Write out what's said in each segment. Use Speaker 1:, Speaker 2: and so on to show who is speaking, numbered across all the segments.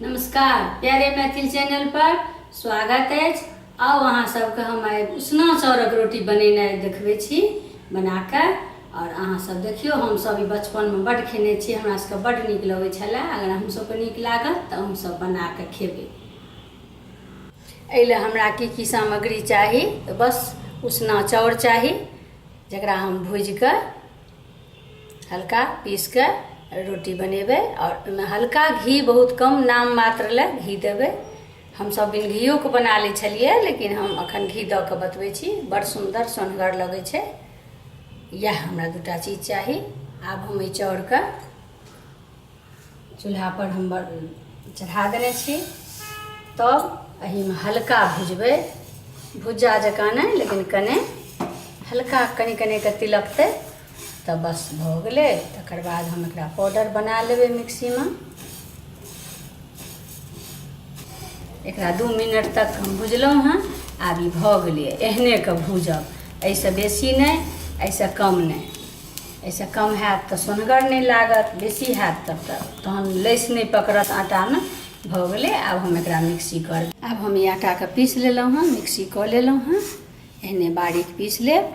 Speaker 1: नमस्कार प्यारे मैथिल चैनल पर स्वागत है। आओ अहाँ सबके हम आइ उसना चाउरक रोटी बनेनाइ देखबै छी बनाकर। और अहाँ सब देखियो, हम सब बचपन में बड़ खेने छी, हमरा सबके बड़ नीक लगै छलै। अगर हम सबके नीक लागत तऽ हम सब बना के खेबै। एहिले हमरा की सामग्री चाही तऽ बस उसना चाउर चाही, जकरा हम भूजि के हल्का पीस के रोटी बनेबै। और ओहिमे हल्का घी, बहुत कम नाम मात्र ले घी देबै। हम सब बिन घीओ के बना लै छलिए, लेकिन हम अखन घी दऽ के बतबै छी। बड़ सुंदर सोनगर लगै छै। यह हमरा दूटा चीज चाही। आब हम ई चाउर के चूल्हा पर हम चढ़ा देने छी। तब एहिमे हल्का भुजबै, भुज्जा जकाँ नहीं, लेकिन कने हल्का कनि कनि के तिलकतै तब बस भऽ गेलै। तकर बाद हम एकरा पाउडर बना लेबै मिक्सी में। एकरा 2 मिनट तक हम भुजलहुँ हँ। आब ई भऽ गेलै, एहने के भूजब, एहिसँ बेसी नहीं, एहिसँ कम नहीं। एहिसँ कम हैत तऽ सोनगर नहीं लागत, बेसी हैत तहन लैस नहीं पकड़त आटा में। भऽ गेलै। आब हम एकरा मिक्सी करब। आब हम ई आटा के पीस लेलहुँ हँ, मिक्सी कऽ लेलहुँ हँ। एहने बारीक पीस लेब।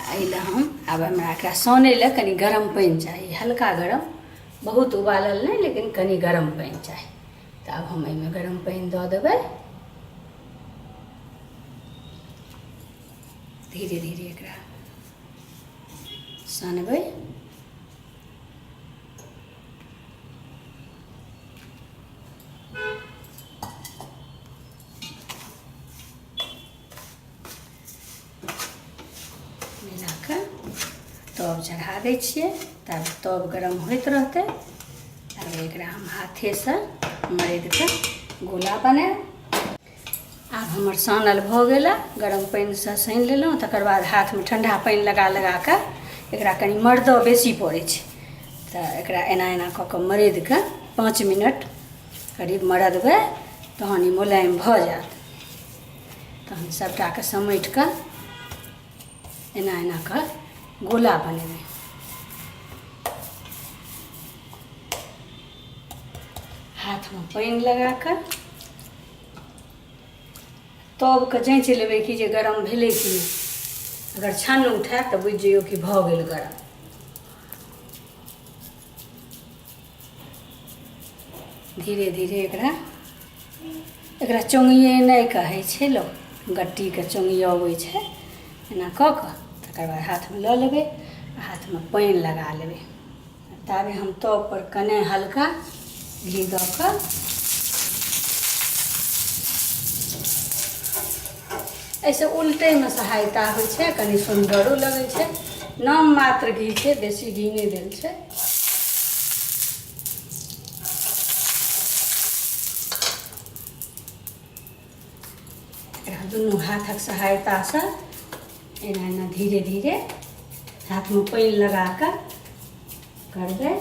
Speaker 1: एहिले हम आब हमरा एकरा सानै ले कनि गरम पानि चाही, हल्का गरम, बहुत उबालल नहीं, लेकिन कनि गरम पानि चाही। तऽ आब हम एहिमे गरम पानि दऽ देबै। धीरे धीरे एकरा सानबै। तब चढ़ा दै छियै, तब तब गरम होइत रहतै। तब एकरा हम हाथे से मरद के गोला बनाएब। आब हमर सानल भऽ गेल। गरम पानि से सानि लेलहुँ। तकर बाद हाथ में ठंडा पानि लगा लगा के एकरा कनि मरदऽ बेसी पड़ै छै, तऽ एकरा एना एना कऽ के मरद के 5 मिनट करीब मरदबै, तहन ई मुलायम भऽ जायत। तहन सबटा के समेट के एना एना के गोला बनेबै। हाथ में पानि लगा के तब के जाँच लेबै कि जे गरम भेलै कि नहीं। अगर छन उठायत तऽ बुझि जइयौ कि भऽ गेल गरम। धीरे धीरे एकरा चोंगिए नहीं कहै छै लोक, गट्टी के चोंगियबै छै। एना कऽ के तकर बाद हाथ में लऽ लेबै, हाथ में पानि लगा लेबै। ताबे हम तब पर कने हल्का घी दऽ के ऐसे उल्टे में सहायता होइ छै, कनि सुंदरो लगै छै। नाम मात्र घी छै, बेसी घी नहीं देल छै। दुनू हाथक सहायता से एना एना धीरे धीरे हाथ में पानि लगा के करबै।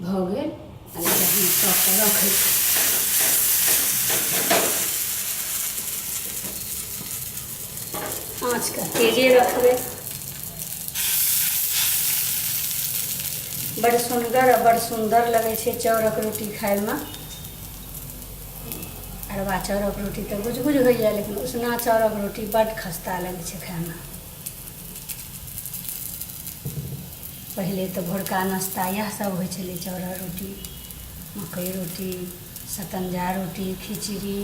Speaker 1: भऽ गेल। रखै आँच के तेजे रखबै। बड़ सुंदर और बड़ सुंदर लगे छै चाउरक रोटी खाय में। अरबा चाउरक रोटी तऽ गुज गुज होइए, लेकिन उसना चाउरक रोटी बड़ खस्ता लगे छै खाय में। पहले तो भोरका नाश्ता यह सब होइ छलै, चाउरक रोटी, मकई रोटी, सतंजा रोटी, खिचड़ी।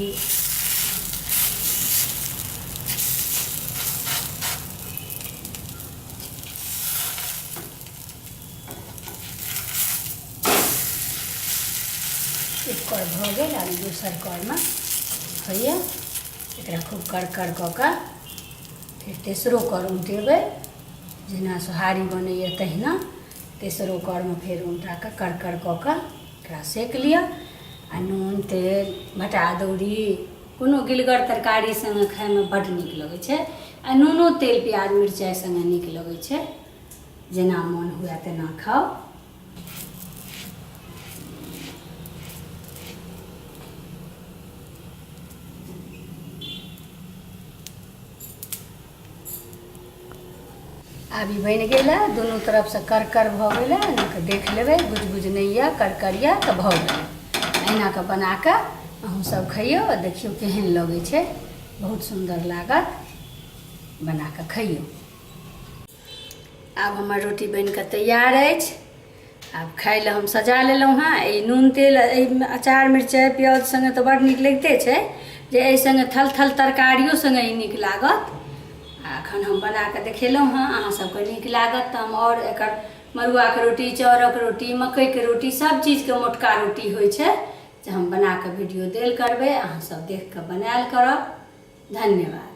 Speaker 1: एक कर भऽ गेल, आ दोसर कर में होइए। एकरा खूब कर कर कऽ के फिर तेसरो कर उल्टेबै। जेना सोहारी बनैए तहिना तेसरो कर में फेर उल्टा के कर कर कऽ के एकरा सेक लिअ। आ नून तेल भटा दौरी कोनो गिलगर तरकारी संगे खाय में बड़ नीक लगै छै। आ नूनो तेल प्याज मिरचाइ संगे नीक लगै छै। जेना मोन हुए तेना खाओ। आब ई बनि गेलै, दुनू तरफसँ करकर भऽ गेलै। एना कऽ देख लेबै, बुझ नहि यऽ, करकर यऽ तऽ भऽ गेलै। एना कऽ बना कऽ अहूँ सब खइयौ आ देखियौ केहन लगै छै, बहुत सुन्दर लागत। बना कऽ खइयौ। आब हमर रोटी बनि कऽ तैयार अछि। आब खाइ लए हम सजा लेलहुँ हँ। ई नून तेल एहिमे अचार मिरचाइ प्याज सङ्गे तऽ बड़ नीक लगिते छै, जे एहि सङ्गे थल थल तरकारियो सङ्गे ई नीक लागत। आ एखन हम बना कऽ देखेलहुँ हँ, अहाँ सबके नीक लागत तऽ हम आओर एकर मड़ुआके रोटी, चाउरक रोटी, मकइके रोटी, सब चीजके मोटका रोटी होइ छै, जे हम बना कऽ वीडियो देल करबै। अहाँ सब देख कऽ बनायल करब। धन्यवाद।